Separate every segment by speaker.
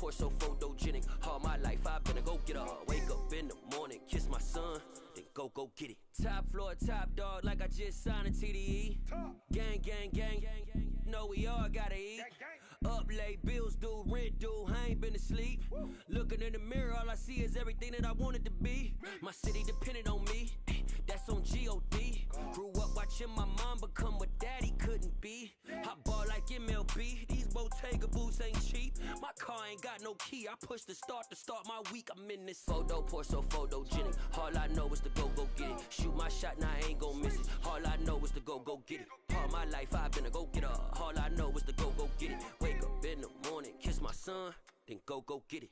Speaker 1: pour so photogenic. All my life I've been a go-getter. Wake up in the morning, kiss my son, then go get it. Top floor, top dog, like I just signed a TDE. Gang, gang, gang, gang, gang. Know we all gotta eat. Up late, bills due, rent due, I ain't been asleep. Looking in the mirror, all I see is everything that I wanted to be. My city depended on me, that's on G.O.D. Grew up watching my mom become what daddy couldn't be. I ball like MLB, these Bottega boots ain't cheap. My car ain't got no key, I push the start to start my week. I'm in this photo, pour so photogenic. All I know is to go get it. Shoot my shot, now I ain't gon' miss it. All I know is to go get it. All my life I've been a go-getter. All I know is to go get it. Wake up in the morning, kiss my son, then go get it.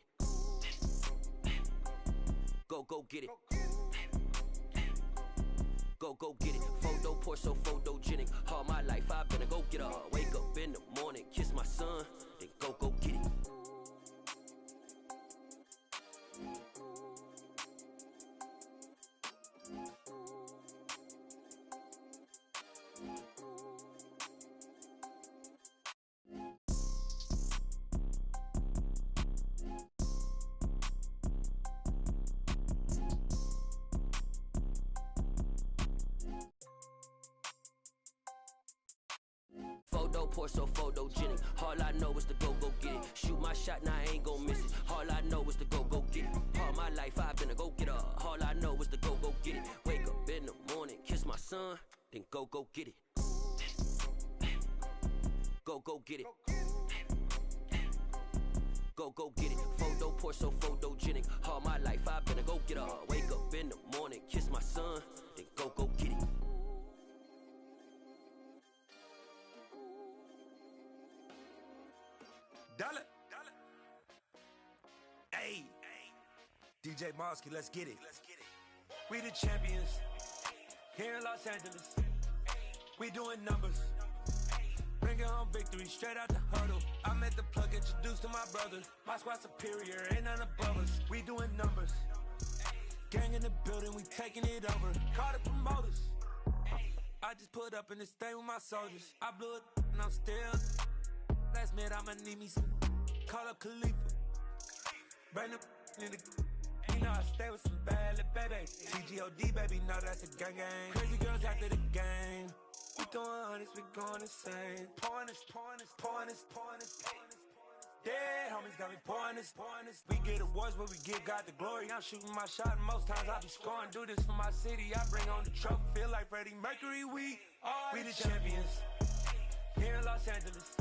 Speaker 1: Go get it. Go get it. Photo pour so photogenic. All my life I've been a go-getter. Wake up in the morning, kiss my son, then go get it. Pour so photogenic. All I know is to go get it. Shoot my shot, now I ain't gon' miss it. All I know is to go get it. All my life I've been a go-getter. All I know is to go get it. Wake up in the morning, kiss my son, then go get it. Go get it. Go get it. Photo pour so photogenic. All my life I've been a go-getter. Wake up in the morning, kiss my son, then go get it.
Speaker 2: Dollar. Hey, DJ Mosky, let's get it. We the champions here in Los Angeles. We doing numbers, bringing home victory straight out the huddle. I'm at the plug, introduced to my brother. My squad superior, ain't none above us. We doing numbers, gang in the building, we taking it over. Call the promoters. I just put up in this thing with my soldiers. I blew it and I'm still. Last minute I'ma need me some. Call up Khalifa. Bring them in the. You know I stay with some bad little baby. TGOD baby, know that's a gang gang. Crazy girls after the game. We throwing hundreds, we going insane. Pouring this. Dead homies got me pouring this. We get awards, but we give God the glory. I'm shooting my shot, and most times I be scoring. Do this for my city, I bring on the trophy. Feel like Freddie Mercury, we the champions here in Los Angeles.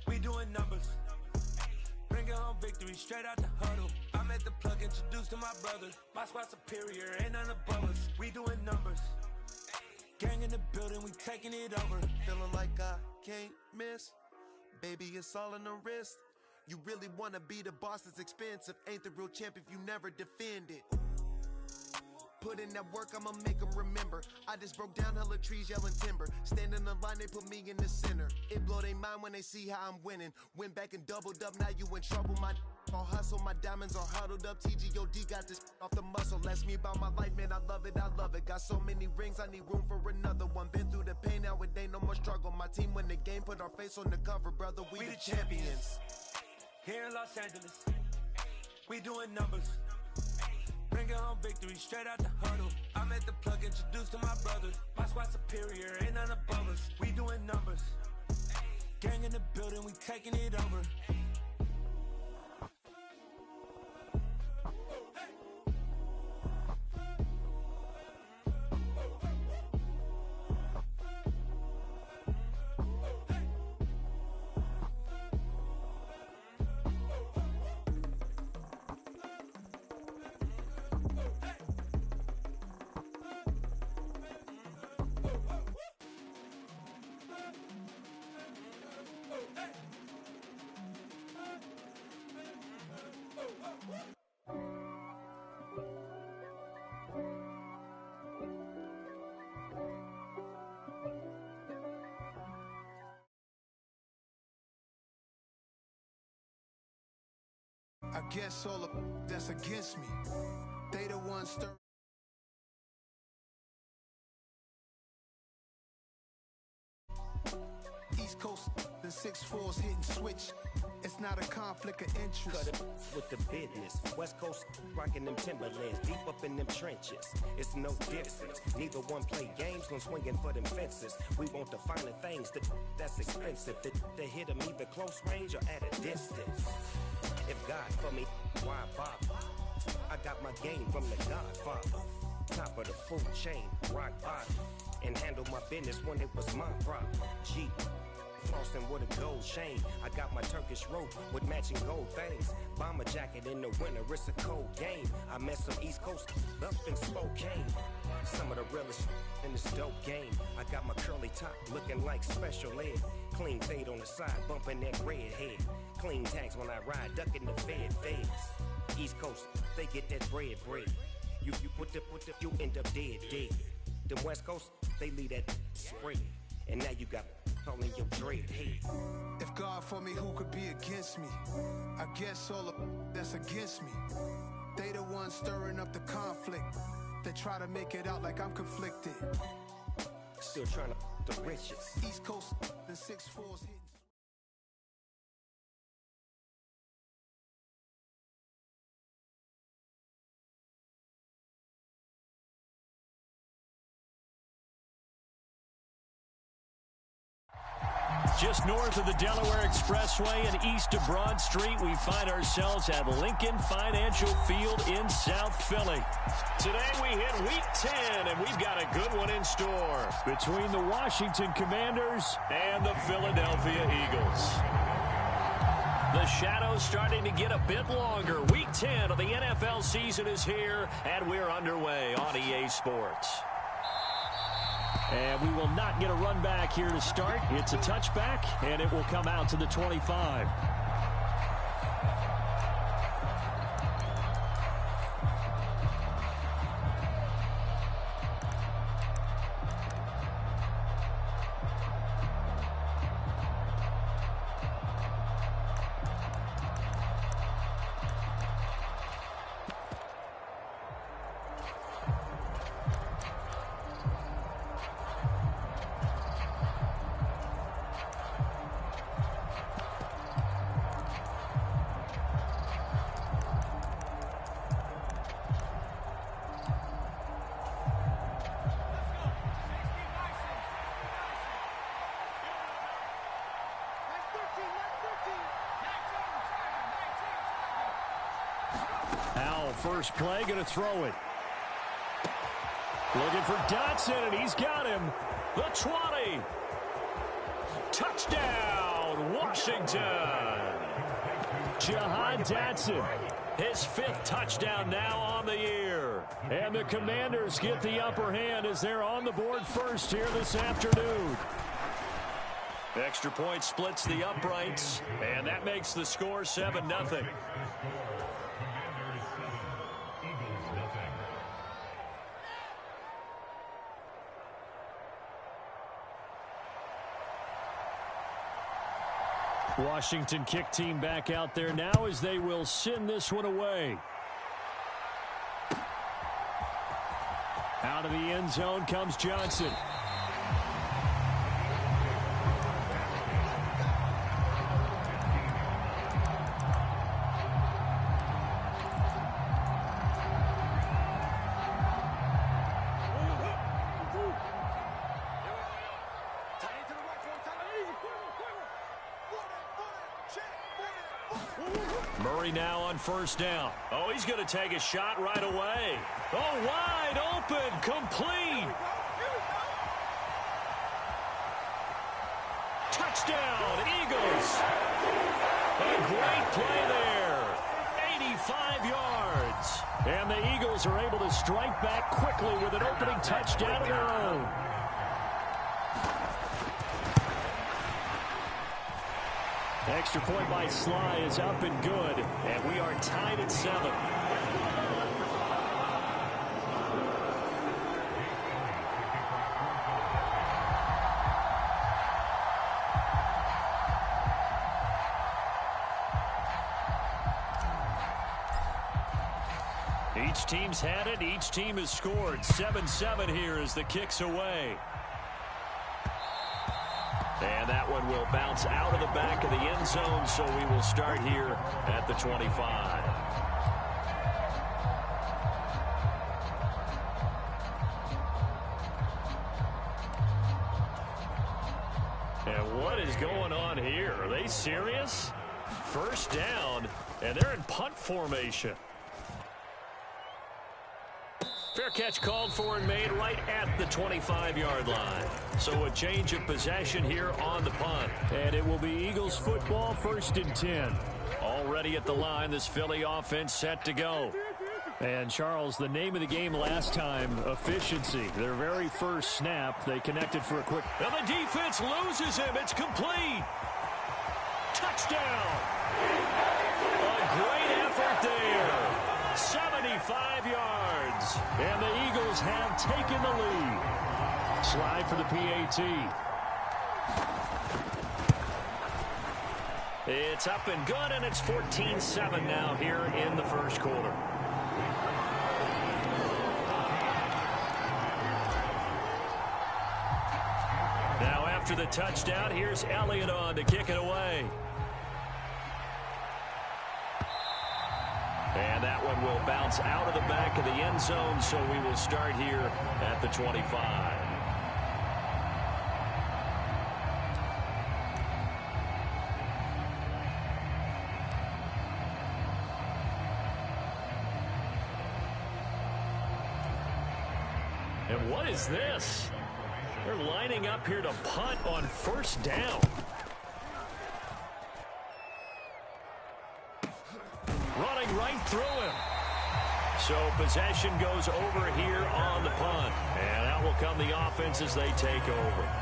Speaker 2: We doing numbers, bringing home victory straight out the huddle. I'm at the plug, introduced to my brother. My squad superior, ain't none above us. We doing numbers, gang in the building, we taking it over.
Speaker 3: Feeling like I can't miss, baby, it's all in the wrist. You really wanna be the boss, it's expensive. Ain't the real champ if you never defend it. Put in that work, I'ma make them remember. I just broke down hella trees, yelling timber. Stand in the line, they put me in the center. It blow they mind when they see how I'm winning. Went back and doubled up, now you in trouble. My all hustle, my diamonds are huddled up. TGOD got this off the muscle. Ask me about my life, man, I love it. Got so many rings, I need room for another one. Been through the pain, now it ain't no more struggle. My team win the game, put our face on the cover, brother. We the champions
Speaker 2: here in Los Angeles. We doing numbers, bringing home victory straight out the huddle. I'm at the plug, introduced to my brother. My squad superior, ain't none above us. We doing numbers, gang in the building, we taking it over.
Speaker 4: I guess all of that's against me, they the ones stir. East Coast, the 6-4s hitting switch. it's not a conflict of interest.
Speaker 5: Cut it with the business. West Coast rocking them Timberlands, deep up in them trenches. It's no difference. Neither one play games when swinging for them fences. We want the finer things that's expensive. To hit them either close range or at a distance. If God for me, why bother? I got my game from the Godfather. Top of the food chain, rock bottom. And handle my business when it was my problem. G. Flossing with a gold chain. I got my Turkish rope with matching gold things. Bomber jacket in the winter, it's a cold game. I met some East Coast up in Spokane. Some of the realest in this dope game. I got my curly top looking like special ed. Clean fade on the side, bumping that red head. Clean tags when I ride, ducking the feds. East Coast, they get that bread. You you end up dead. The West Coast, they leave that spread. And now you got calling your dread head.
Speaker 4: If God for me, who could be against me? I guess all the that's against me. They the ones stirring up the conflict. They try to make it out like I'm conflicted.
Speaker 5: Still trying to the riches.
Speaker 4: East Coast and 6'4's hitting.
Speaker 6: Just north of the Delaware Expressway and east of Broad Street, we find ourselves at Lincoln Financial Field in South Philly. Today we hit Week 10, and we've got a good one in store between the Washington Commanders and the Philadelphia Eagles. The shadow's starting to get a bit longer. Week 10 of the NFL season is here, and we're underway on EA Sports. And we will not get a run back here to start. It's a touchback, and it will come out to the 25. First play, going to throw it. Looking for Dotson, and he's got him. The 20. Touchdown, Washington. Jahan Dotson, his 5th touchdown now on the year. And the Commanders get the upper hand as they're on the board first here this afternoon. Extra point splits the uprights, and that makes the score 7-0. Washington kick team back out there now as they will send this one away. Out of the end zone comes Johnson. Now on first down. Oh, he's going to take a shot right away. Oh, wide open, complete. Touchdown, Eagles. A great play there. 85 yards. And the Eagles are able to strike back quickly with an opening touchdown of their own. Extra point by Sly is up and good, and we are tied at 7. Each team's had it. Each team has scored. 7-7 here as the kick's away. And And that one will bounce out of the back of the end zone, so we will start here at the 25. And what is going on here? Are they serious? First down, and they're in punt formation. Fair catch called for and made right at the 25-yard line. So a change of possession here on the punt.
Speaker 7: And it will be Eagles football, 1st and 10.
Speaker 6: Already at the line, this Philly offense set to go.
Speaker 7: And, Charles, the name of the game last time, efficiency. Their very first snap, they connected for a quick.
Speaker 6: And the defense loses him. It's complete. Touchdown. A great effort there. 75 yards.
Speaker 7: And the Eagles have taken the lead. Slide for the PAT.
Speaker 6: It's up and good, and it's 14-7 now here in the first quarter. Now after the touchdown, here's Elliott on to kick it away. And that one will bounce out of the back of the end zone, so we will start here at the 25. And what is this? They're lining up here to punt on first down. Running right through him. So possession goes over here on the punt. And out will come the offense as they take over.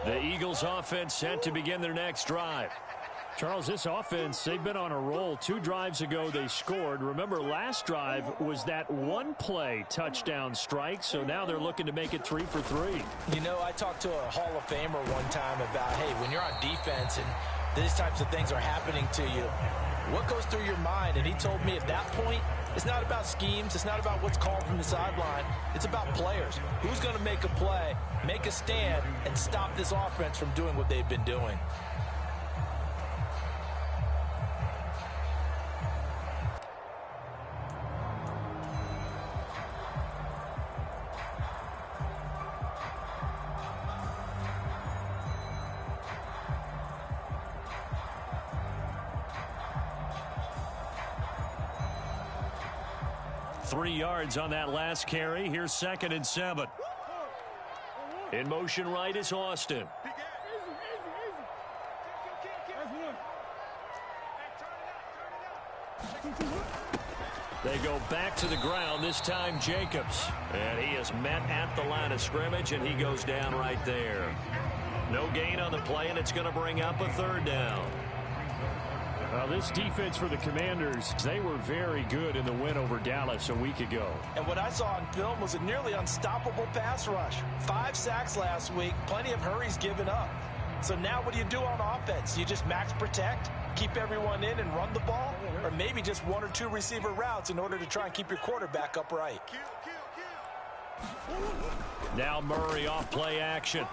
Speaker 6: The Eagles offense set to begin their next drive.
Speaker 7: Charles, this offense, they've been on a roll. 2 drives ago, they scored. Remember, last drive was that one-play touchdown strike, so now they're looking to make it 3 for 3.
Speaker 8: You know, I talked to a Hall of Famer one time about, hey, when you're on defense and these types of things are happening to you, what goes through your mind? And he told me at that point, it's not about schemes. It's not about what's called from the sideline. It's about players. Who's going to make a play, make a stand, and stop this offense from doing what they've been doing?
Speaker 6: Three yards on that last carry. Here's 2nd and 7. In motion right is Austin. They go back to the ground, this time Jacobs. And he is met at the line of scrimmage, and he goes down right there. No gain on the play, and it's going to bring up a 3rd down.
Speaker 7: This defense for the Commanders, they were very good in the win over Dallas a week ago.
Speaker 8: And what I saw on film was a nearly unstoppable pass rush. 5 sacks last week, plenty of hurries given up. So now what do you do on offense? You just max protect, keep everyone in and run the ball? Or maybe just 1 or 2 receiver routes in order to try and keep your quarterback upright?
Speaker 6: Now Murray off play action.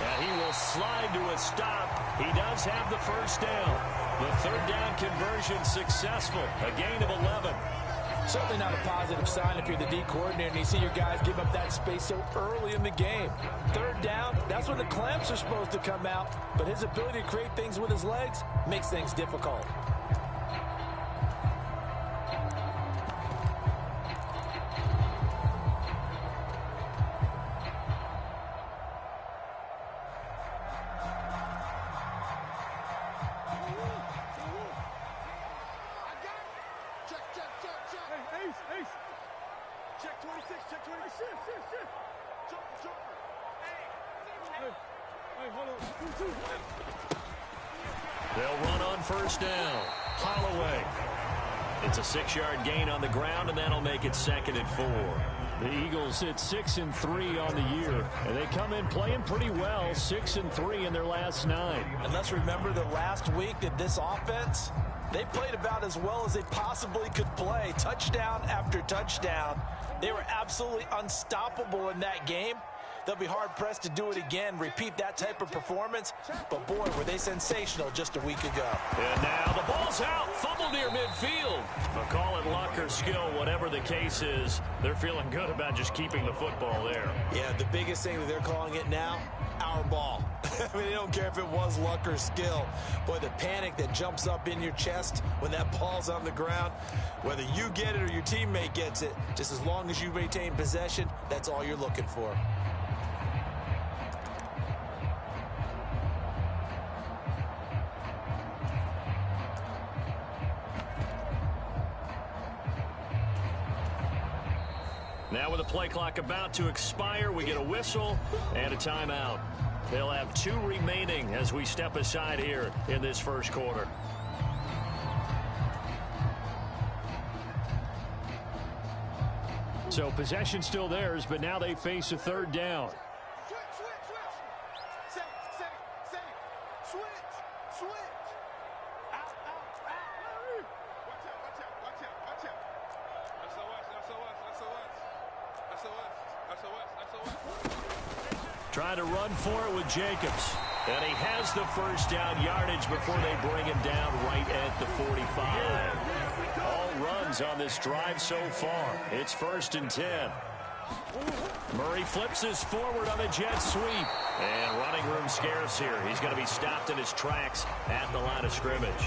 Speaker 6: And he will slide to a stop. He does have the first down. The 3rd down conversion successful. A gain of 11.
Speaker 8: Certainly not a positive sign if you're the D coordinator and you see your guys give up that space so early in the game. 3rd down, that's when the clamps are supposed to come out. But his ability to create things with his legs makes things difficult.
Speaker 9: Check 26, check 26.
Speaker 7: They'll run on first down. Holloway. It's a 6-yard gain on the ground, and that'll make it 2nd and 4. The Eagles hit 6-3 on the year, and they come in playing pretty well, 6-3 in their last 9.
Speaker 8: And let's remember that last week that this offense, they played about as well as they possibly could play. Touchdown after touchdown. They were absolutely unstoppable in that game. They'll be hard-pressed to do it again, repeat that type of performance. But, boy, were they sensational just a week ago.
Speaker 7: And now the ball's out, fumbled near midfield. But call it luck or skill, whatever the case is, they're feeling good about just keeping the football there.
Speaker 8: Yeah, the biggest thing that they're calling it now, our ball. I mean, they don't care if it was luck or skill. Boy, the panic that jumps up in your chest when that ball's on the ground, whether you get it or your teammate gets it, just as long as you maintain possession, that's all you're looking for.
Speaker 7: Now with the play clock about to expire, we get a whistle and a timeout. They'll have 2 remaining as we step aside here in this first quarter. So possession still theirs, but now they face a 3rd down. Trying to run for it with Jacobs. And he has the first down yardage before they bring him down right at the 45. All runs on this drive so far. It's 1st and 10. Murray flips this forward on a jet sweep. And running room scarce here. He's going to be stopped in his tracks at the line of scrimmage.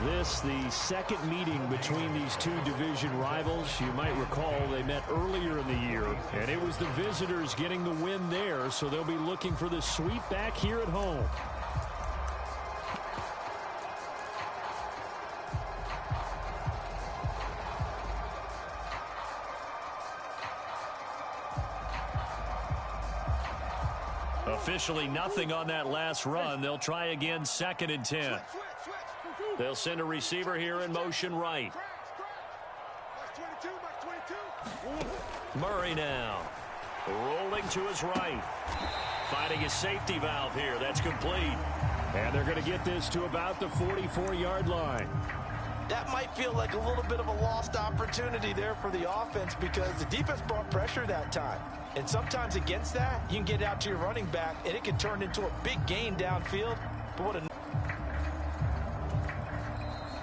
Speaker 7: This, the second meeting between these 2 division rivals. You might recall they met earlier in the year, and it was the visitors getting the win there, so they'll be looking for the sweep back here at home. Officially nothing on that last run. They'll try again, 2nd and 10. They'll send a receiver here in motion right. Murray now. Rolling to his right. Finding his safety valve here. That's complete. And they're going to get this to about the 44-yard line.
Speaker 8: That might feel like a little bit of a lost opportunity there for the offense because the defense brought pressure that time. And sometimes against that, you can get out to your running back, and it can turn into a big gain downfield. But what a...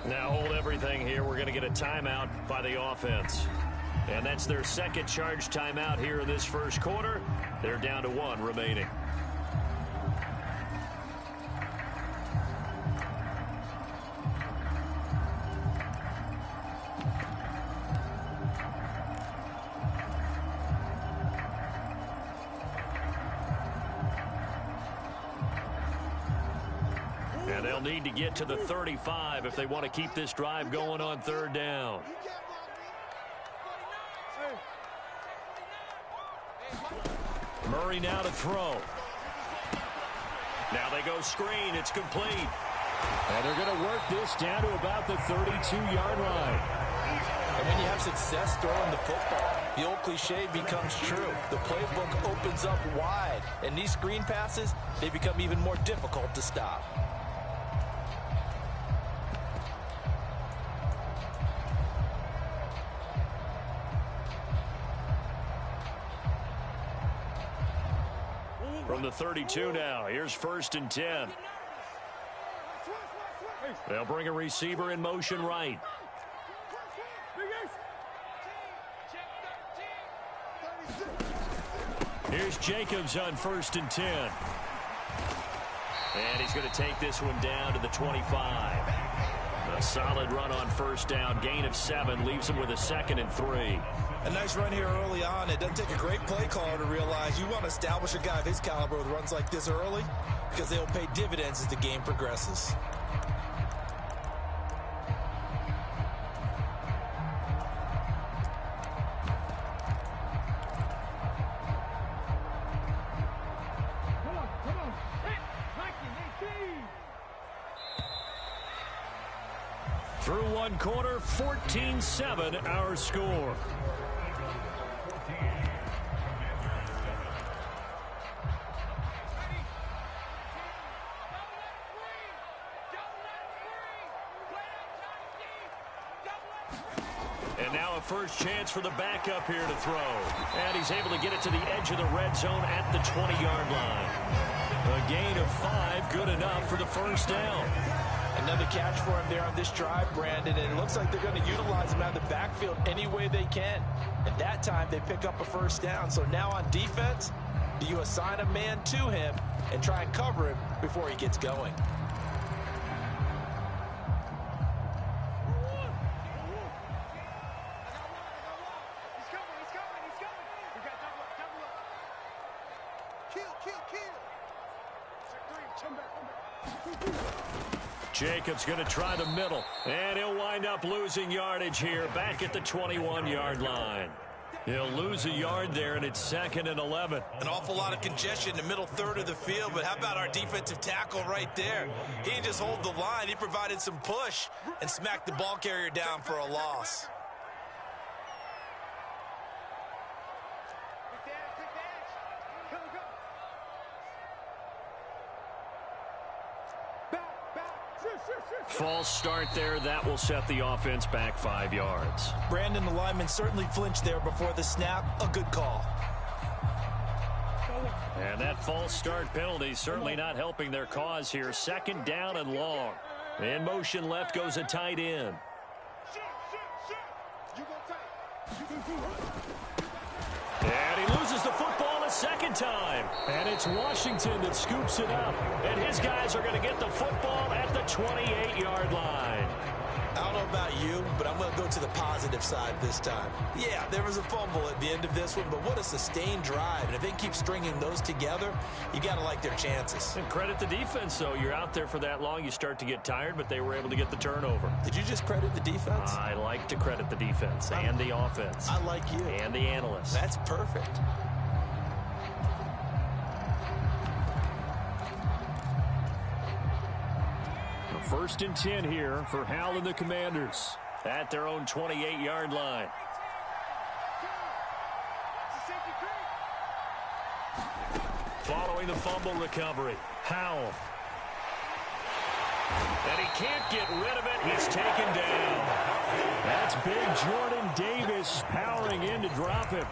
Speaker 7: Now hold everything here. We're going to get a timeout by the offense. And that's their 2nd charge timeout here in this first quarter. They're down to 1 remaining. And they'll need to get to the 35 if they want to keep this drive going on 3rd down. Murray now to throw. Now they go screen. It's complete. And they're going to work this down to about the 32-yard line.
Speaker 8: And when you have success throwing the football, the old cliche becomes true. The playbook opens up wide. And these screen passes, they become even more difficult to stop.
Speaker 7: From the 32 now, here's 1st and 10. They'll bring a receiver in motion right. Here's Jacobs on 1st and 10. And he's going to take this one down to the 25. A solid run on 1st down, gain of 7, leaves him with a 2nd and 3.
Speaker 8: A nice run here early on. It doesn't take a great play caller to realize you want to establish a guy of his caliber with runs like this early because they'll pay dividends as the game progresses.
Speaker 6: Through one quarter, 14-7 our score. And now a first chance for the backup here to throw. And he's able to get it to the edge of the red zone at the 20-yard line. A gain of 5, good enough for the first down.
Speaker 8: Another catch for him there on this drive, Brandon, and it looks like they're going to utilize him out of the backfield any way they can. At that time, they pick up a first down. So now on defense, do you assign a man to him and try and cover him before he gets going?
Speaker 6: Jacobs going to try the middle, and he'll wind up losing yardage here back at the 21-yard line. He'll lose a yard there, and it's 2nd and 11.
Speaker 8: An awful lot of congestion in the middle third of the field, but how about our defensive tackle right there? He didn't just hold the line. He provided some push and smacked the ball carrier down for a loss.
Speaker 6: False start there. That will set the offense back 5 yards.
Speaker 8: Brandon, the lineman certainly flinched there before the snap. A good call.
Speaker 6: And that false start penalty certainly not helping their cause here. 2nd down and long. In motion left goes a tight end. And he loses the football a second time. And it's Washington that scoops it up. And his guys are going to get the football at the 28-yard line.
Speaker 8: I don't know about you, but I'm going to go to the positive side this time. Yeah, there was a fumble at the end of this one, but what a sustained drive. And if they keep stringing those together, you got to like their chances.
Speaker 6: And credit the defense, though. You're out there for that long, you start to get tired, but they were able to get the turnover.
Speaker 8: Did you just credit the defense?
Speaker 6: I like to credit the defense and the offense.
Speaker 8: I like you.
Speaker 6: And the analysts.
Speaker 8: That's perfect.
Speaker 6: First and 10 here for Hal and the Commanders at their own 28-yard line. Following the fumble recovery, Howell. And he can't get rid of it. He's taken down. That's big Jordan Davis powering in to drop him.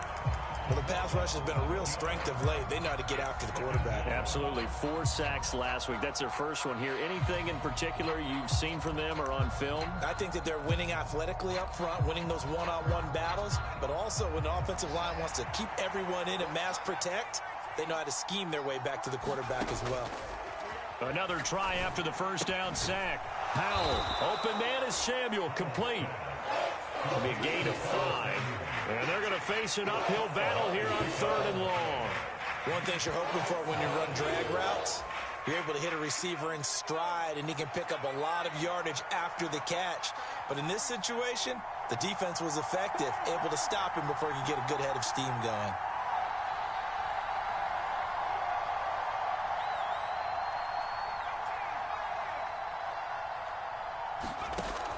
Speaker 8: Well, the pass rush has been a real strength of late. They know how to get after the quarterback.
Speaker 6: Absolutely. 4 sacks last week. That's their first one here. Anything in particular you've seen from them or on film?
Speaker 8: I think that they're winning athletically up front, winning those one-on-one battles, but also when the offensive line wants to keep everyone in and mass protect, they know how to scheme their way back to the quarterback as well.
Speaker 6: Another try after the first down sack. Howell, open man is Samuel, complete. It'll be a gain of 5. And they're going to face an uphill battle here on 3rd and long.
Speaker 8: One thing you're hoping for when you run drag routes, you're able to hit a receiver in stride, and he can pick up a lot of yardage after the catch. But in this situation, the defense was effective, able to stop him before he could get a good head of steam going.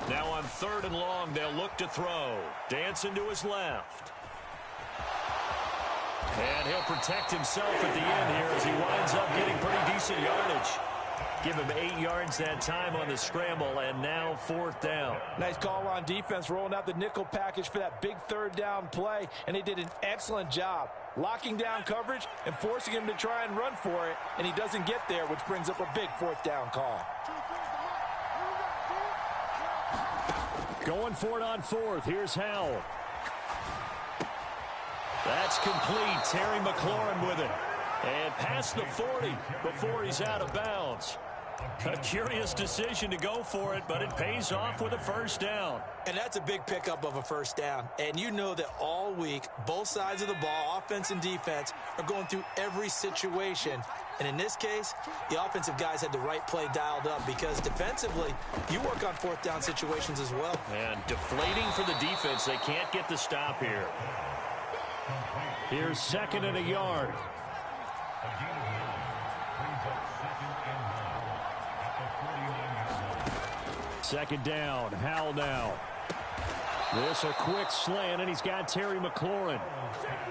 Speaker 6: Now on 3rd and long, they'll look to throw. Dancing to his left. And he'll protect himself at the end here as he winds up getting pretty decent yardage. Give him 8 yards that time on the scramble, and now 4th down.
Speaker 8: Nice call on defense, rolling out the nickel package for that big 3rd down play, and they did an excellent job locking down coverage and forcing him to try and run for it, and he doesn't get there, which brings up a big 4th down call.
Speaker 6: Going for it on 4th. Here's Howell. That's complete. Terry McLaurin with it. And past the 40 before he's out of bounds. A curious decision to go for it, but it pays off with a first down.
Speaker 8: And that's a big pickup of a first down. And you know that all week, both sides of the ball, offense and defense, are going through every situation. And in this case, the offensive guys had the right play dialed up because defensively, you work on 4th down situations as well.
Speaker 6: And deflating for the defense. They can't get the stop here. Here's 2nd and a yard. Second down, Howell now. This a quick slant, and he's got Terry McLaurin.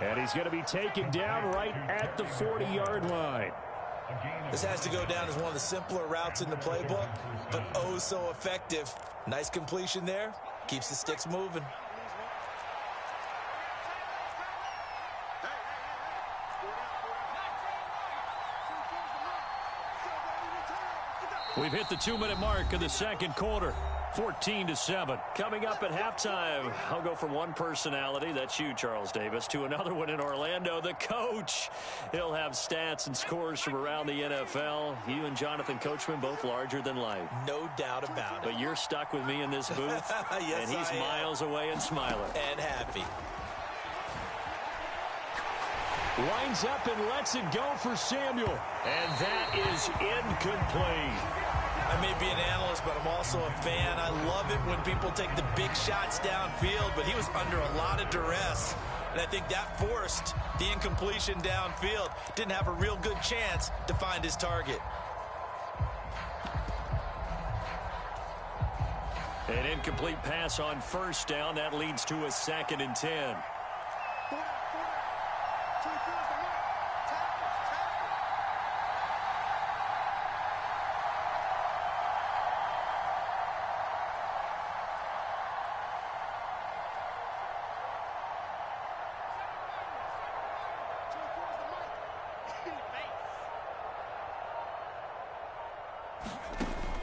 Speaker 6: And he's going to be taken down right at the 40-yard line.
Speaker 8: This has to go down as one of the simpler routes in the playbook, but oh so effective. Nice completion there. Keeps the sticks moving.
Speaker 6: We've hit the 2-minute mark of the second quarter. 14-7.
Speaker 7: Coming up at halftime, I'll go from one personality, that's you, Charles Davis, to another one in Orlando, the coach. He'll have stats and scores from around the NFL. You and Jonathan Coachman both larger than life.
Speaker 8: No doubt about it.
Speaker 7: But you're stuck with me in this booth,
Speaker 8: yes,
Speaker 7: and he's miles away and smiling.
Speaker 8: And happy.
Speaker 6: Lines up and lets it go for Samuel. And that is incomplete.
Speaker 8: I may be an analyst, but I'm also a fan. I love it when people take the big shots downfield, but he was under a lot of duress. And I think that forced the incompletion downfield. Didn't have a real good chance to find his target.
Speaker 7: An incomplete pass on first down. That leads to a 2nd and 10.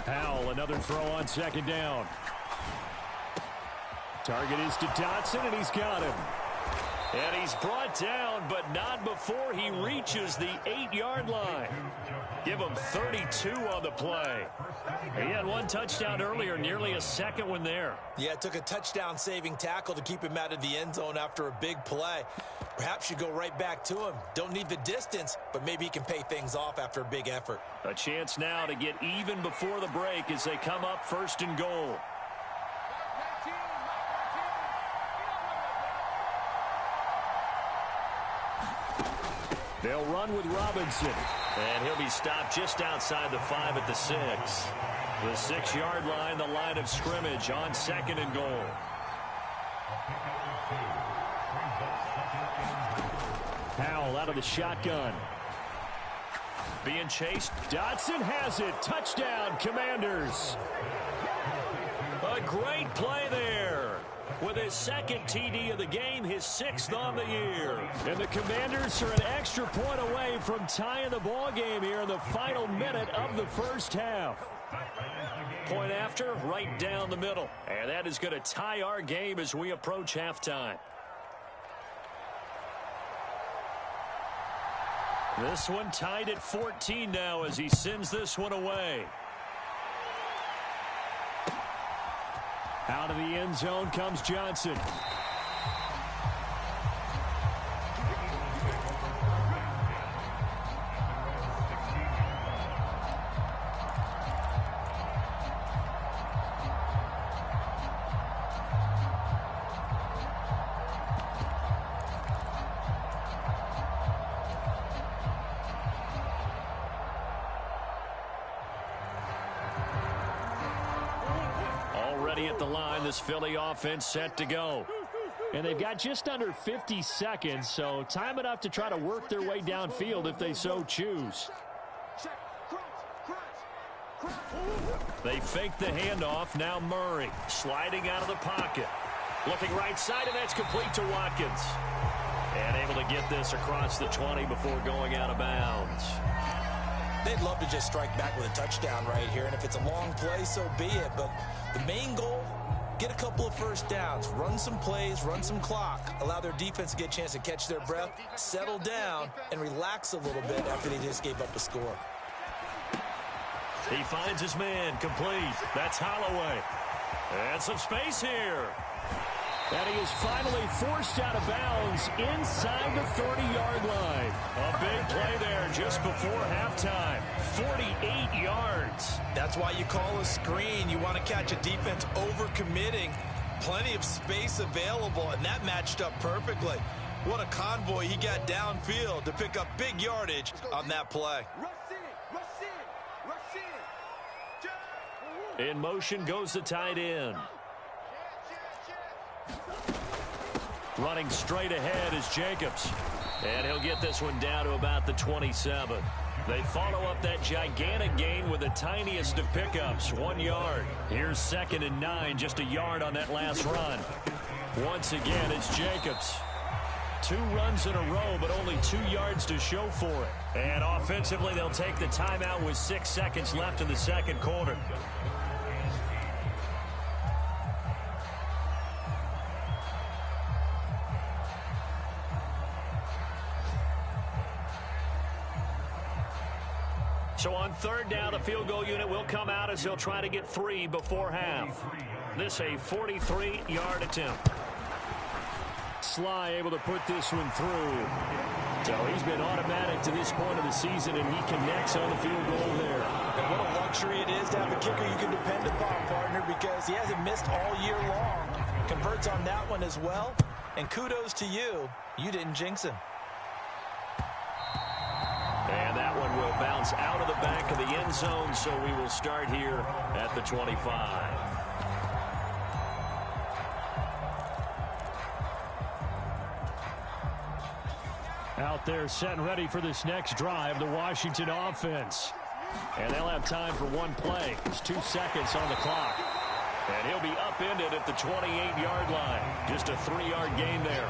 Speaker 6: Howell, another throw on second down. Target is to Dotson, and he's got him.
Speaker 7: And he's brought down, but not before he reaches the 8-yard line. Give him 32 on the play. He had one touchdown earlier, nearly a second one there.
Speaker 8: Yeah, it took a touchdown-saving tackle to keep him out of the end zone after a big play. Perhaps you go right back to him. Don't need the distance, but maybe he can pay things off after a big effort.
Speaker 7: A chance now to get even before the break as they come up 1st and goal.
Speaker 6: They'll run with Robinson.
Speaker 7: And he'll be stopped just outside the 5 at the 6. The 6-yard line, the line of scrimmage on 2nd and goal.
Speaker 6: Howell out of the shotgun.
Speaker 7: Being chased.
Speaker 6: Dotson has it. Touchdown, Commanders.
Speaker 7: A great play there. With his 2nd TD of the game, his 6th on the year.
Speaker 6: And the Commanders are an extra point away from tying the ball game here in the final minute of the first half.
Speaker 7: Point after, right down the middle. And that is going to tie our game as we approach halftime. This one tied at 14 now as he sends this one away.
Speaker 6: Out of the end zone comes Johnson.
Speaker 7: At the line, this Philly offense set to go.
Speaker 6: And they've got just under 50 seconds, so time enough to try to work their way downfield if they so choose.
Speaker 7: They fake the handoff. Now Murray sliding out of the pocket. Looking right side, and that's complete to Watkins. And able to get this across the 20 before going out of bounds.
Speaker 8: They'd love to just strike back with a touchdown right here, and if it's a long play, so be it. But the main goal, get a couple of first downs, run some plays, run some clock, allow their defense to get a chance to catch their breath, settle down, and relax a little bit after they just gave up a score.
Speaker 7: He finds his man, complete. That's Holloway. And some space here.
Speaker 6: And he is finally forced out of bounds inside the 30-yard line.
Speaker 7: A big play there just before halftime. 48 yards.
Speaker 8: That's why you call a screen. You want to catch a defense over-committing. Plenty of space available, and that matched up perfectly. What a convoy he got downfield to pick up big yardage on that play.
Speaker 6: In motion goes the tight end. Running straight ahead is Jacobs. And he'll get this one down to about the 27. They follow up that gigantic gain with the tiniest of pickups, 1 yard. Here's 2nd and 9, just a yard on that last run. Once again, it's Jacobs. 2 runs in a row, but only 2 yards to show for it. And offensively, they'll take the timeout with 6 seconds left in the second quarter. So on 3rd down, the field goal unit will come out as they'll try to get 3 before half. This a 43-yard attempt. Sly able to put this one through. So he's been automatic to this point of the season, and he connects on the field goal there.
Speaker 8: And what a luxury it is to have a kicker you can depend upon, partner, because he hasn't missed all year long. Converts on that one as well. And kudos to you. You didn't jinx him.
Speaker 6: And that one will bounce out of the back of the end zone, so we will start here at the 25. Out there set and ready for this next drive, the Washington offense. And they'll have time for one play. There's 2 seconds on the clock. And he'll be upended at the 28-yard line. Just a 3-yard gain there.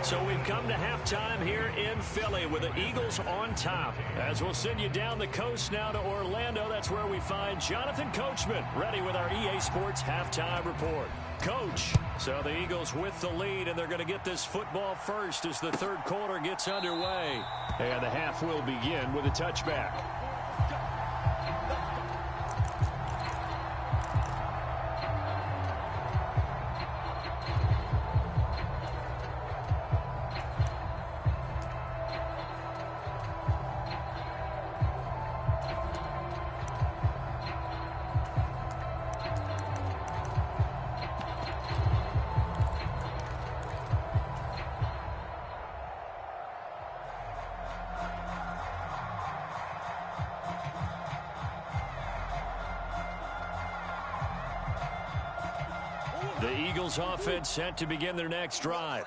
Speaker 6: So we've come to halftime here in Philly with the Eagles on top. As we'll send you down the coast now to Orlando, that's where we find Jonathan Coachman ready with our EA Sports halftime report. Coach, so the Eagles with the lead, and they're going to get this football first as the 3rd quarter gets underway. And the half will begin with a touchback. The Eagles offense set to begin their next drive.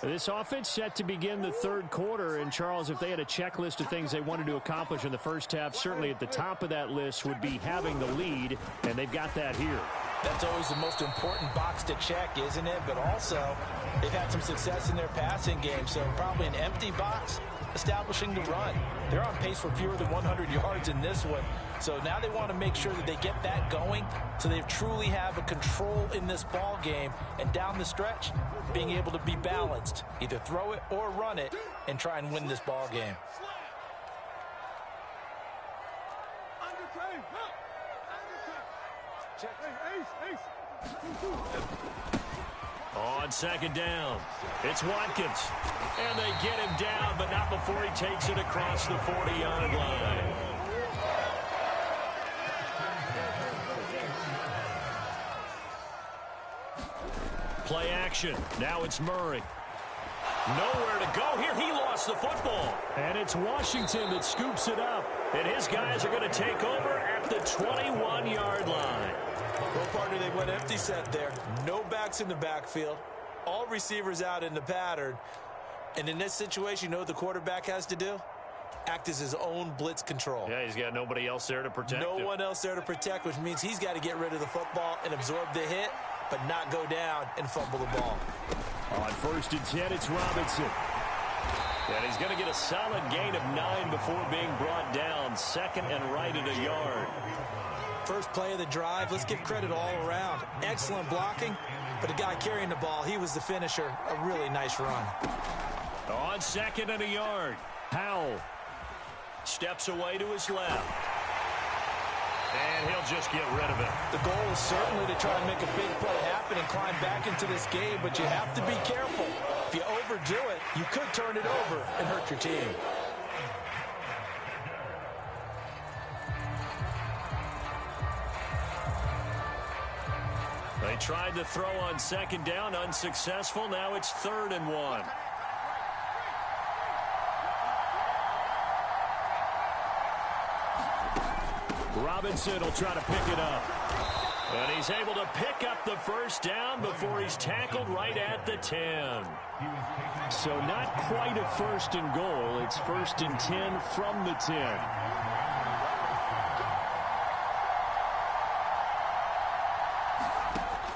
Speaker 6: This offense set to begin the 3rd quarter. And, Charles, if they had a checklist of things they wanted to accomplish in the first half, certainly at the top of that list would be having the lead, and they've got that here.
Speaker 8: That's always the most important box to check, isn't it? But also, they've had some success in their passing game, so probably an empty box establishing the run. They're on pace for fewer than 100 yards in this one. So now they want to make sure that they get that going so they truly have a control in this ball game, and down the stretch, being able to be balanced, either throw it or run it, and try and win this ball game.
Speaker 6: On 2nd down, it's Watkins. And they get him down, but not before he takes it across the 40-yard line. Play action. Now it's Murray. Nowhere to go here. He lost the football. And it's Washington that scoops it up. And his guys are going to take over at the 21-yard line.
Speaker 8: Well, partner, they went empty set there. No backs in the backfield. All receivers out in the pattern. And in this situation, you know what the quarterback has to do? Act as his own blitz control.
Speaker 6: Yeah, he's got nobody else there to protect him.
Speaker 8: No one else there to protect, which means he's got to get rid of the football and absorb the hit, but not go down and fumble the ball.
Speaker 6: On 1st and 10, it's Robinson. And he's going to get a solid gain of 9 before being brought down. 2nd and right at a yard.
Speaker 8: First play of the drive, let's give credit all around. Excellent blocking, but the guy carrying the ball, he was the finisher. A really nice run.
Speaker 6: On 2nd and a yard, Howell steps away to his left. And he'll just get rid of it.
Speaker 8: The goal is certainly to try and make a big play happen and climb back into this game, but you have to be careful. If you overdo it, you could turn it over and hurt your team.
Speaker 6: They tried to throw on 2nd down, unsuccessful. Now it's 3rd and 1. Robinson will try to pick it up. And he's able to pick up the first down before he's tackled right at the 10. So not quite a 1st and goal. It's 1st and 10 from the 10.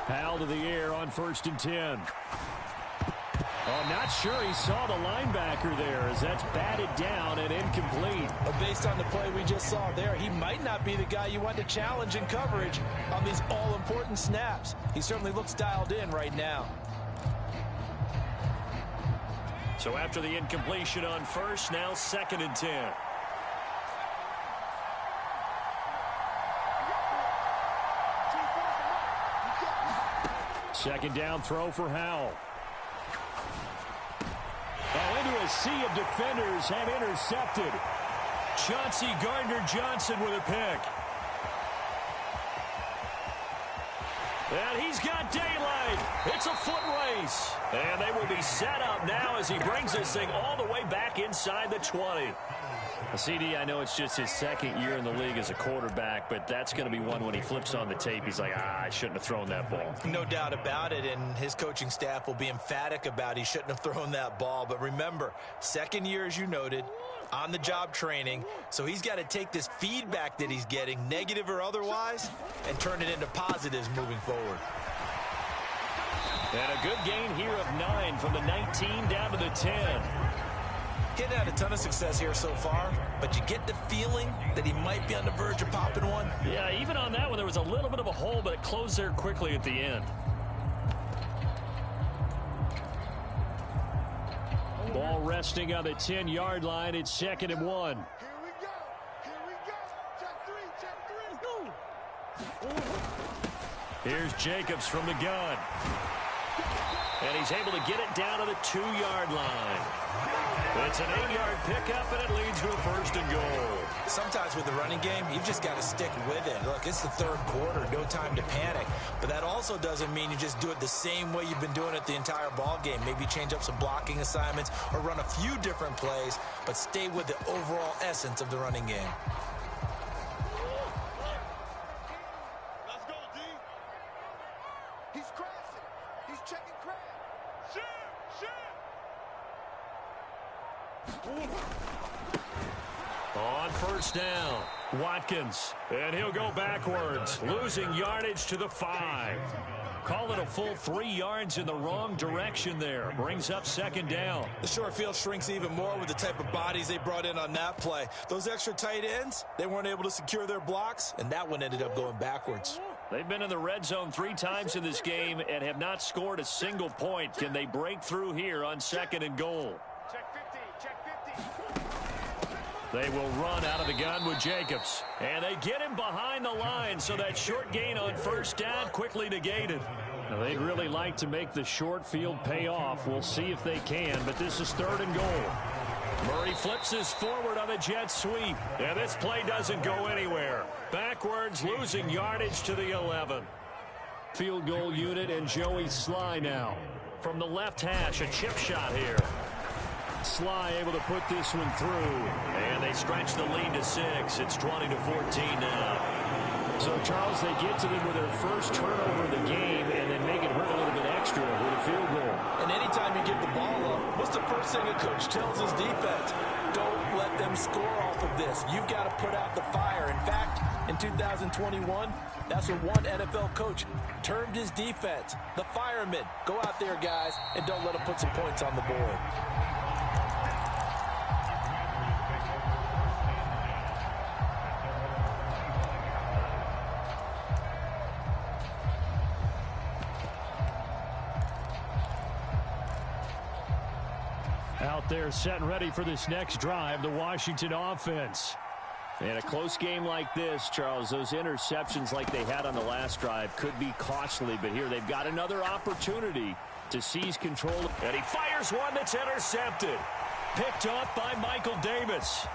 Speaker 6: Powell to the air on 1st and 10. Oh, not sure he saw the linebacker there as that's batted down and incomplete.
Speaker 8: But based on the play we just saw there, he might not be the guy you want to challenge in coverage on these all-important snaps. He certainly looks dialed in right now.
Speaker 6: So after the incompletion on 1st, now 2nd and 10. Second down throw for Howell. Oh, into a sea of defenders and intercepted. Chauncey Gardner-Johnson with a pick. And he's got daylight. It's a foot race. And they will be set up now as he brings this thing all the way back inside the 20. CD, I know it's just his 2nd year in the league as a quarterback, but that's going to be one when he flips on the tape. He's like, I shouldn't have thrown that ball.
Speaker 8: No doubt about it, and his coaching staff will be emphatic about he shouldn't have thrown that ball. But remember, 2nd year, as you noted, on-the-job training, so he's got to take this feedback that he's getting, negative or otherwise, and turn it into positives moving forward.
Speaker 6: And a good gain here of 9 from the 19 down to the 10.
Speaker 8: Getting had a ton of success here so far, but you get the feeling that he might be on the verge of popping one.
Speaker 6: Yeah, even on that one, there was a little bit of a hole, but it closed there quickly at the end. Ball resting on the 10-yard line. It's 2nd and 1.
Speaker 9: Here we go. Here we go. Check 3. Let's go.
Speaker 6: Here's Jacobs from the gun. And he's able to get it down to the 2-yard line. It's an 8-yard pickup, and it leads to a 1st and goal.
Speaker 8: Sometimes with the running game, you've just got to stick with it. Look, it's the 3rd quarter, no time to panic. But that also doesn't mean you just do it the same way you've been doing it the entire ball game. Maybe change up some blocking assignments or run a few different plays, but stay with the overall essence of the running game.
Speaker 9: Let's go, D. He's crashing. He's checking crash. Shit.
Speaker 6: On 1st down, Watkins, and he'll go backwards, losing yardage to the 5. Call it a full 3 yards in the wrong direction there. Brings up 2nd down.
Speaker 8: The short field shrinks even more with the type of bodies they brought in on that play. Those extra tight ends, they weren't able to secure their blocks, and that one ended up going backwards.
Speaker 6: They've been in the red zone 3 times in this game and have not scored a single point. Can they break through here on 2nd and goal?
Speaker 9: Check 50. Check 50.
Speaker 6: They will run out of the gun with Jacobs. And they get him behind the line, so that short gain on 1st down quickly negated. Now, they'd really like to make the short field pay off. We'll see if they can, but this is 3rd and goal. Murray flips this forward on a jet sweep. And this play doesn't go anywhere. Backwards, losing yardage to the 11. Field goal unit and Joey Sly now. From the left hash, a chip shot here. Sly able to put this one through. And they stretch the lead to 6. It's 20-14 now. So, Charles, they get to them with their first turnover of the game and then make it hurt a little bit extra with a field goal.
Speaker 8: And anytime you give the ball up, what's the first thing a coach tells his defense? Don't let them score off of this. You've got to put out the fire. In fact, in 2021, that's what one NFL coach termed his defense, the firemen. Go out there, guys, and don't let them put some points on the board.
Speaker 6: Out there set and ready for this next drive, the Washington offense. In a close game like this, Charles, those interceptions like they had on the last drive could be costly, but here they've got another opportunity to seize control. And he fires one that's intercepted. Picked off by Michael Davis.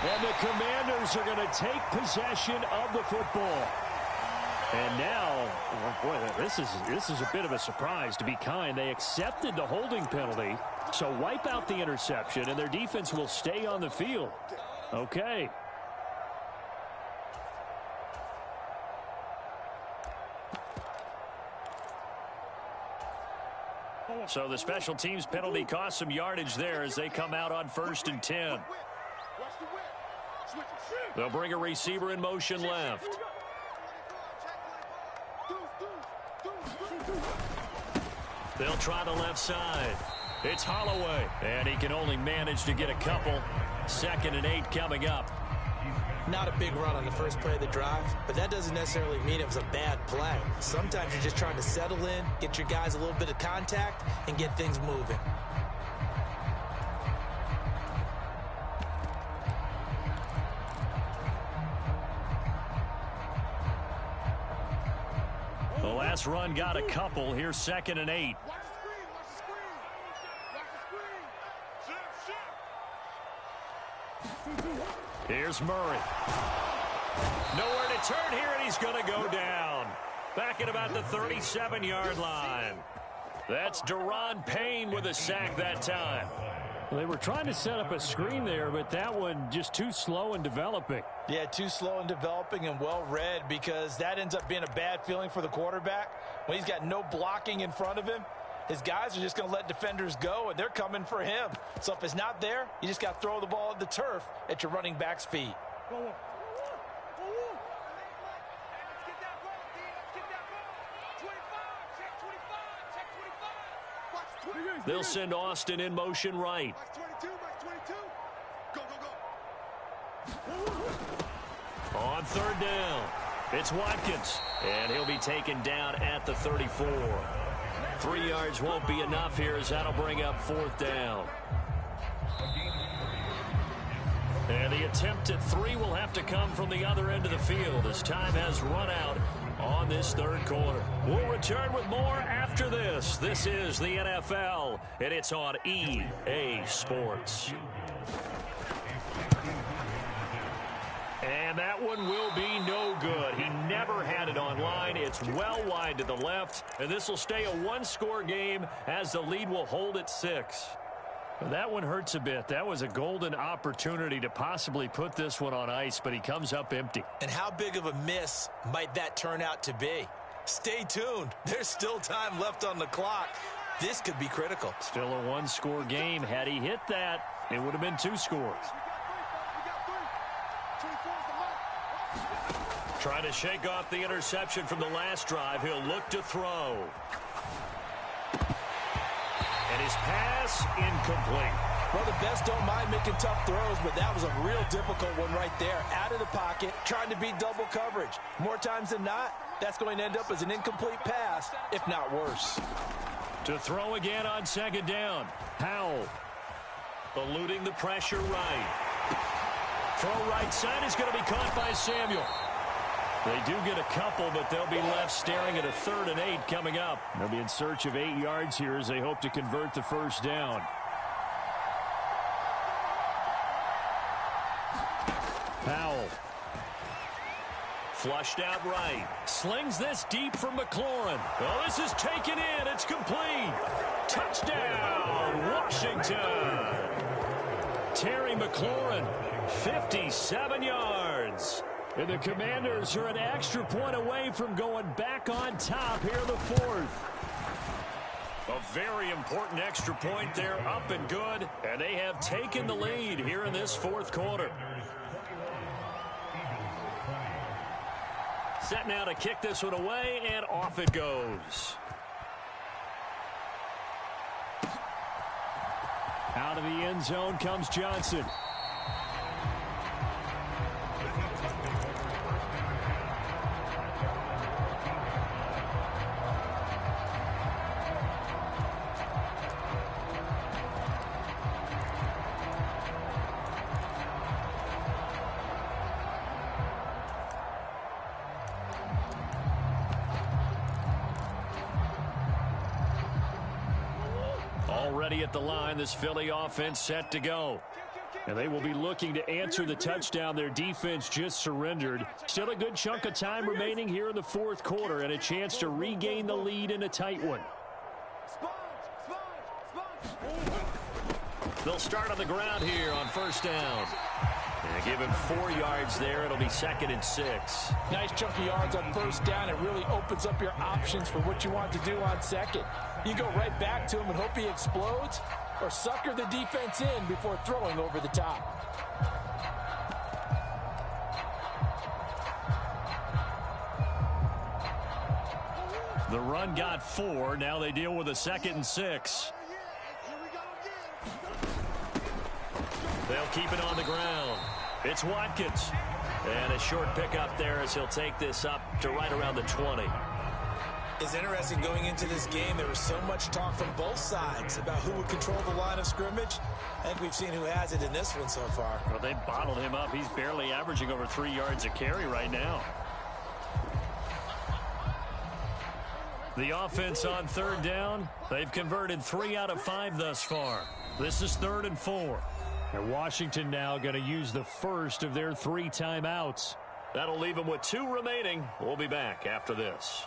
Speaker 6: And the Commanders are going to take possession of the football. And now, boy, this is a bit of a surprise, to be kind. They accepted the holding penalty, so wipe out the interception, and their defense will stay on the field. Okay. So the special teams penalty cost some yardage there as they come out on 1st and 10. They'll bring a receiver in motion left. They'll try the left side. It's Holloway, and he can only manage to get a couple. 2nd and 8 coming up.
Speaker 8: Not a big run on the first play of the drive, but that doesn't necessarily mean it was a bad play. Sometimes you're just trying to settle in, get your guys a little bit of contact, and get things moving.
Speaker 6: The last run got a couple. Here's 2nd and 8. Here's Murray. Nowhere to turn here, and he's going to go down. Back at about the 37-yard line. That's Deron Payne with a sack that time.
Speaker 7: Well, they were trying to set up a screen there, but that one just too slow in developing.
Speaker 8: Yeah, too slow in developing and well read, because that ends up being a bad feeling for the quarterback. When he's got no blocking in front of him, his guys are just going to let defenders go, and they're coming for him. So if it's not there, you just got to throw the ball at the turf at your running back's feet.
Speaker 6: They'll send Austin in motion right. On 3rd down, it's Watkins, and he'll be taken down at the 34. 3 yards won't be enough here, as that'll bring up 4th down. And the attempt at 3 will have to come from the other end of the field as time has run out on this 3rd quarter. We'll return with more after this. This is the NFL, and it's on EA Sports. And that one will be no good. He never had it online. It's well wide to the left, and this will stay a 1-score game as the lead will hold at 6. That one hurts a bit. That was a golden opportunity to possibly put this one on ice, but he comes up empty.
Speaker 8: And how big of a miss might that turn out to be? Stay tuned. There's still time left on the clock. This could be critical.
Speaker 6: Still a 1-score game. Had he hit that, it would have been 2 scores. Trying to shake off the interception from the last drive. He'll look to throw. And his pass incomplete.
Speaker 8: Well, the best don't mind making tough throws, but that was a real difficult one right there. Out of the pocket, trying to beat double coverage. More times than not, that's going to end up as an incomplete pass, if not worse.
Speaker 6: To throw again on 2nd down. Powell eluding the pressure right. Throw right side is going to be caught by Samuel. They do get a couple, but they'll be left staring at a 3rd and 8 coming up. They'll be in search of 8 yards here as they hope to convert the 1st down. Powell. Flushed out right. Slings this deep from McLaurin. Oh, this is taken in. It's complete. Touchdown, Washington. Terry McLaurin, 57 yards. And the Commanders are an extra point away from going back on top here in the 4th. A very important extra point there, up and good. And they have taken the lead here in this 4th quarter. Set now to kick this one away, and off it goes. Out of the end zone comes Johnson. Already at the line, this Philly offense set to go. And they will be looking to answer the touchdown their defense just surrendered. Still a good chunk of time remaining here in the 4th quarter and a chance to regain the lead in a tight one. They'll start on the ground here on first down. And give him 4 yards there. It'll be 2nd and 6.
Speaker 8: Nice chunk of yards on first down. It really opens up your options for what you want to do on second. You go right back to him and hope he explodes, or sucker the defense in before throwing over the top.
Speaker 6: The run got 4. Now they deal with a 2nd and 6. They'll keep it on the ground. It's Watkins. And a short pickup there as he'll take this up to right around the 20.
Speaker 8: It's interesting going into this game. There was so much talk from both sides about who would control the line of scrimmage. I think we've seen who has it in this one so far.
Speaker 6: Well, they bottled him up. He's barely averaging over 3 yards a carry right now. The offense on third down, they've converted 3 out of 5 thus far. This is 3rd and 4.
Speaker 7: And Washington now going to use the first of their 3 timeouts.
Speaker 6: That'll leave them with 2 remaining. We'll be back after this.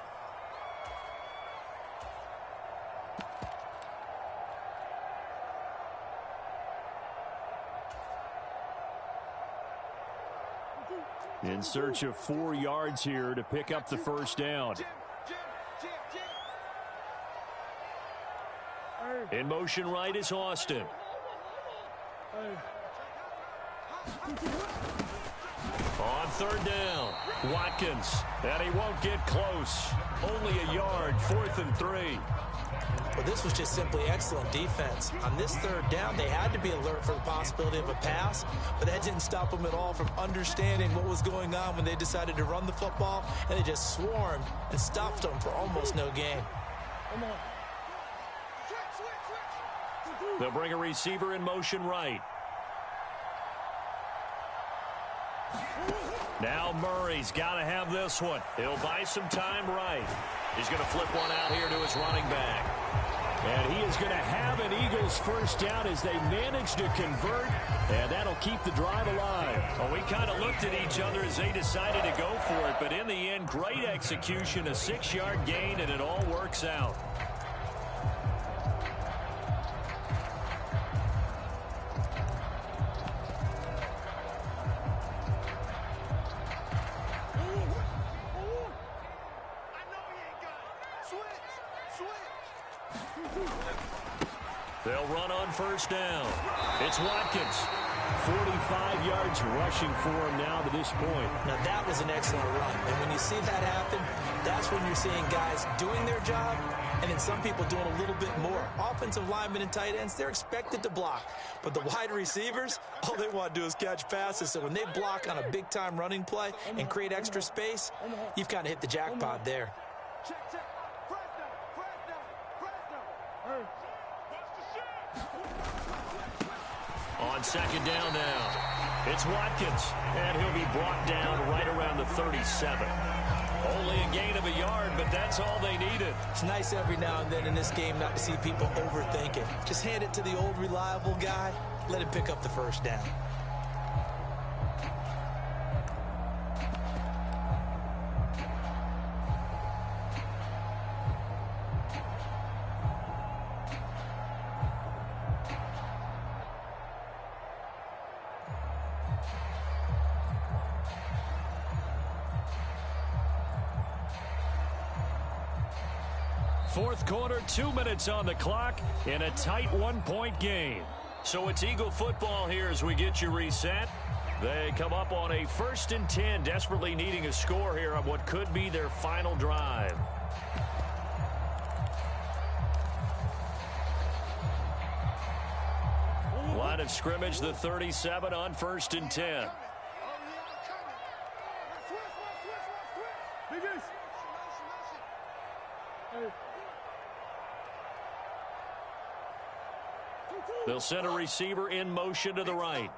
Speaker 7: In search of 4 yards here to pick up the first down.
Speaker 6: In motion right is Austin. On third down, Watkins, and he won't get close. Only a yard, 4th and 3.
Speaker 8: Well, this was just simply excellent defense. On this third down, they had to be alert for the possibility of a pass, but that didn't stop them at all from understanding what was going on when they decided to run the football, and they just swarmed and stuffed them for almost no gain.
Speaker 6: They'll bring a receiver in motion right. Now Murray's got to have this one. He'll buy some time right. He's going to flip one out here to his running back.
Speaker 7: And he is going to have an Eagles first down as they manage to convert, and that'll keep the drive alive.
Speaker 6: Well, we kind of looked at each other as they decided to go for it, but in the end, great execution, a 6-yard gain, and it all works out. They'll run on first down. It's Watkins.
Speaker 7: 45 yards rushing for him now to this point.
Speaker 8: Now, that was an excellent run. And when you see that happen, that's when you're seeing guys doing their job and then some people doing a little bit more. Offensive linemen and tight ends, they're expected to block. But the wide receivers, all they want to do is catch passes. So when they block on a big-time running play and create extra space, you've kind of hit the jackpot there.
Speaker 6: On second down now, it's Watkins, and he'll be brought down right around the 37. Only a gain of a yard, but that's all they needed.
Speaker 8: It's nice every now and then in this game not to see people overthink it. Just hand it to the old reliable guy, let him pick up the first down.
Speaker 7: Fourth quarter, 2 minutes on the clock in a tight 1-point game.
Speaker 6: So it's Eagle football here as we get you reset. They come up on a 1st and 10, desperately needing a score here on what could be their final drive. Line of scrimmage, the 37 on 1st and 10. They'll send a receiver in motion to the right.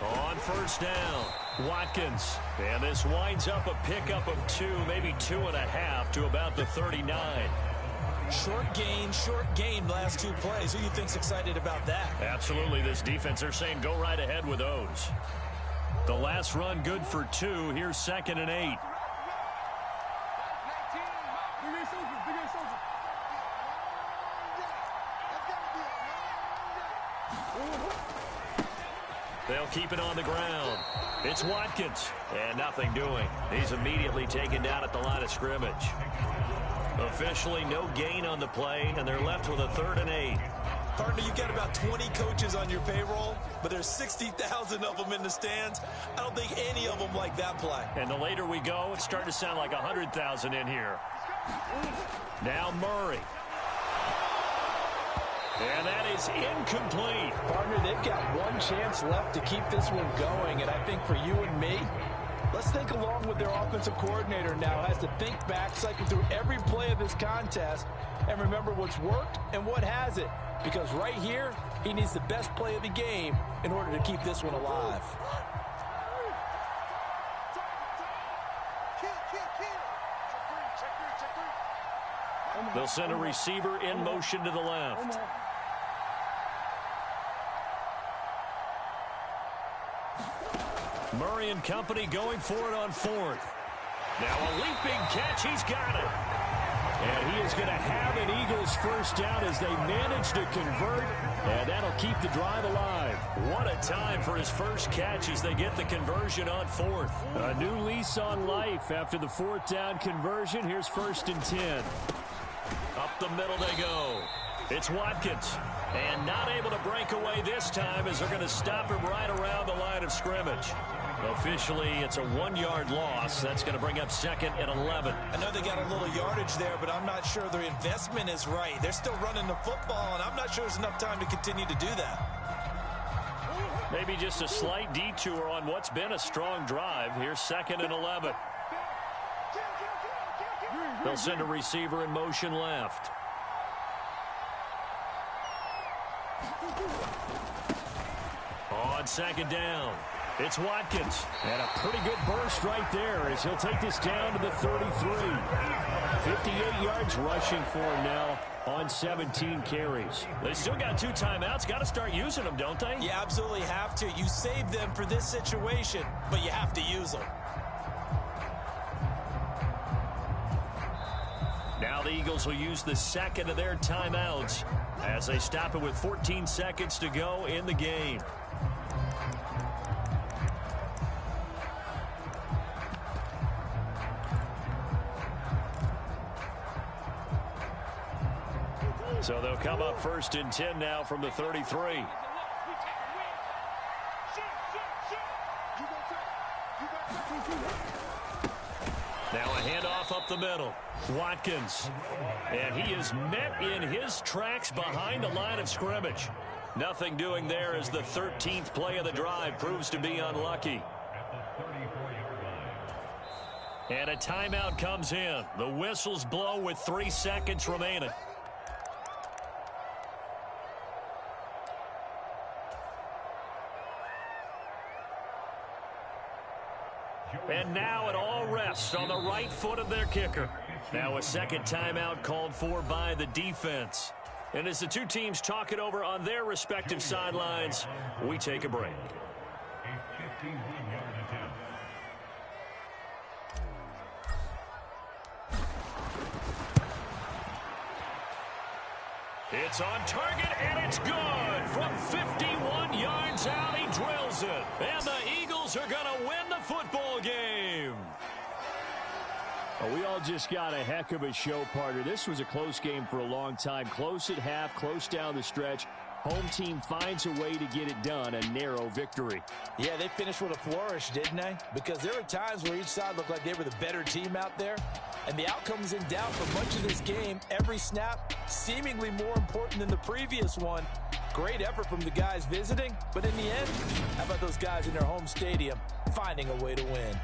Speaker 6: On first down, Watkins. And this winds up a pickup of 2, maybe 2.5 to about the 39.
Speaker 8: Short gain last 2 plays. Who do you think's excited about that?
Speaker 6: Absolutely. This defense, they're saying go right ahead with those.
Speaker 7: The last run good for 2. Here's 2nd and 8.
Speaker 6: They'll keep it on the ground. It's Watkins, and nothing doing. He's immediately taken down at the line of scrimmage. Officially, no gain on the play, and they're left with a 3rd and 8.
Speaker 8: Partner, you got about 20 coaches on your payroll, but there's 60,000 of them in the stands. I don't think any of them like that play.
Speaker 6: And the later we go, it's starting to sound like 100,000 in here. Now Murray. And that is incomplete.
Speaker 8: Partner, they've got one chance left to keep this one going, and I think for you and me, let's think along with their offensive coordinator now. Has to think back, cycle through every play of this contest, and remember what's worked and what hasn't. Because right here, he needs the best play of the game in order to keep this one alive.
Speaker 6: They'll send a receiver in motion to the left. Murray and company going for it on 4th. Now a leaping catch. He's got it. And he is going to have an Eagles first down as they manage to convert. And that'll keep the drive alive. What a time for his first catch as they get the conversion on 4th. A new lease on life after the 4th down conversion. Here's 1st and 10. Up the middle they go. It's Watkins. And not able to break away this time as they're going to stop him right around the line of scrimmage. Officially, it's a 1-yard loss. That's going to bring up 2nd and 11.
Speaker 8: I know they got a little yardage there, but I'm not sure their investment is right. They're still running the football, and I'm not sure there's enough time to continue to do that.
Speaker 6: Maybe just a slight detour on what's been a strong drive. Here's 2nd and 11. They'll send a receiver in motion left. On 2nd down, it's Watkins. And a pretty good burst right there as he'll take this down to the 33. 58 yards rushing for him now on 17 carries. They still got 2 timeouts. Got to start using them, don't they?
Speaker 8: You absolutely have to. You save them for this situation, but you have to use them.
Speaker 6: Now the Eagles will use the 2nd of their timeouts as they stop it with 14 seconds to go in the game. So they'll come up 1st and 10 now from the 33. Now a handoff up the middle. Watkins. And he is met in his tracks behind the line of scrimmage. Nothing doing there as the 13th play of the drive proves to be unlucky. And a timeout comes in. The whistles blow with 3 seconds remaining. And now it all rests on the right foot of their kicker. Now a 2nd timeout called for by the defense. And as the 2 teams talk it over on their respective sidelines, we take a break. It's on target, and it's good. From 51 yards out, he drills it. And the Eagles are going to win the football game.
Speaker 7: Well, we all just got a heck of a show, partner. This was a close game for a long time. Close at half, close down the stretch. Home team finds a way to get it done, a narrow victory.
Speaker 8: Yeah, they finished with a flourish, didn't they? Because there were times where each side looked like they were the better team out there. And the outcome was in doubt for much of this game. Every snap seemingly more important than the previous one. Great effort from the guys visiting. But in the end, how about those guys in their home stadium finding a way to win?